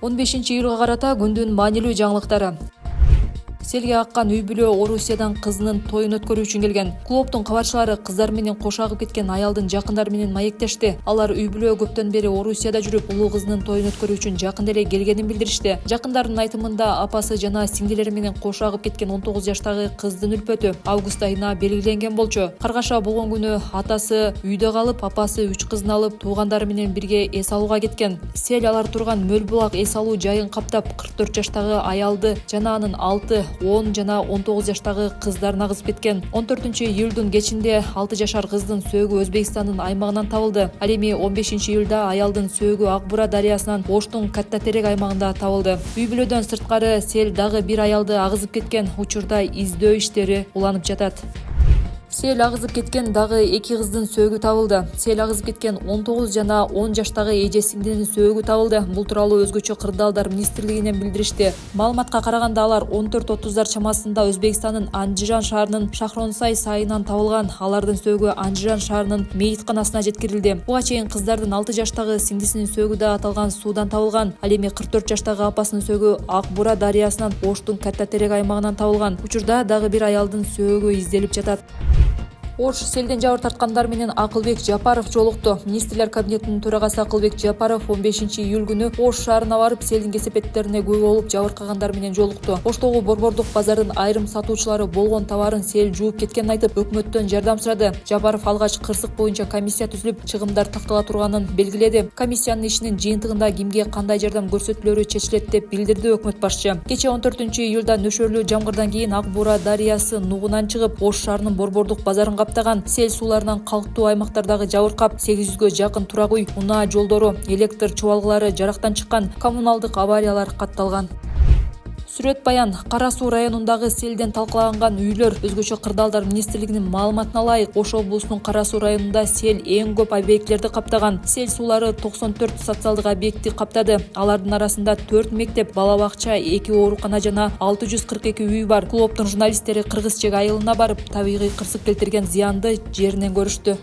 15-июлга карата күндүн маанилүү жаңылыктары. Селге аккан үй бүлө Орусиядан кызынын тоюн өткөрүү үчүн келген. Клубдун кабарчылары кыздар менен кош агып кеткен аялдын жакындары менен маектешти. Алар үй бүлө көптөн бери Орусияда жүрүп, улуу кызынын тоюн өткөрүү үчүн жакында эле келгенин билдиришти. Жакындардын айтымында апасы жана сиңдилери менен кош агып кеткен 19 жаштагы кыздын үлпөтү август айына белгиленген болчу. Каргаша болгон күнү атасы үйдө калып, апасы 3 кызын алып, туугандары менен бирге эс алууга кеткен. Сел алар турган мөл булак эс алуу жайын каптап, 44 жаштагы аялды жана анын 6, 10 жана 19 жаштагы кыздарын агызып кеткен. 14-июлдун кечинде 6 жашар кыздын сөөгү Өзбекстандын аймагынан табылды. Ал эми 15-июлда аялдын сөөгү Ак-Бура дарыясынан Оштун Катта Терек аймагында табылды. Үй бүлөдөн сырткары сел дагы бир аялды агызып кеткен. Учурда издөө иштери уланып жатат. Сел агызып кеткен дагы 2 кыздын сөөгү табылды. Сел агызып кеткен 19 жана 10 жаштагы эже сиңдинин сөөгү табылды. Бул тууралуу өзгөчө кырдаалдар министрлигинен билдиришти. Маалыматка караганда алар 14:30 чамасында Өзбекстандын Анжиран шаарынын Шахронсай сайынан табылган. Алардын сөөгү Анжиран шаарынын мейитканасына жеткирилди. Буга чейин кыздардын 6 жаштагы сиңдисинин сөөгү да аталган суудан табылган. Ал эми 44 жаштагы апасынын сөөгү Ак-Бура дарыясынан Оштун Катта Терек аймагынан табылган. Учурда дагы бир аялдын сөөгү изделип жатат. Ош селден жабыр тарткандар менен Акылбек Жапаров жолукту. Министрлер кабинетинин төрагасы Акылбек Жапаров 15-июль күнү Ош шаарына барып, селдин кесепеттерине күбө болуп жабыркагандар менен жолукту. Оштогу борбордук базардын айрым сатуучулары болгон товарын сел жууп кеткенин айтып, өкмөттөн жардам сурады. Жапаров алгач кырсык боюнча комиссия түзүлүп, чыгымдар тактала турганын белгиледи. Комиссиянын ишинин жыйынтыгында кимге кандай жардам көрсөтүлөрү чечилет деп билдирди өкмөт башчы. Кечээ 14-июлда нөшөрлүү жамгырдан кийин Ак-Бура дарыясы нугунан чыгып, Ош шаарынын борбордук базарын каптаган. Сел сууларынан калктуу аймактардагы жабыркап, 800гө жакын турак үй, унаа жолдору, электр чубалгылары жарактан чыккан, коммуналдык авариялар катталган. Сүрөт баян. Кара Суу районундагы селден талкаланган үйлөр. Өзгөчө кырдаалдар министрлигинин маалыматына ылайык, Ош облусунун Кара Суу районунда сел эң көп объектилерди каптаган. Сел суулары 94 социалдык объектти каптады. Алардын арасында 4 мектеп, бала бакча, 2 оорукана жана 642 үй бар. Клубдун журналисттери Кыргыз чек айылына барып, табигый кырсык келтирген зыянды жеринен көрүштү.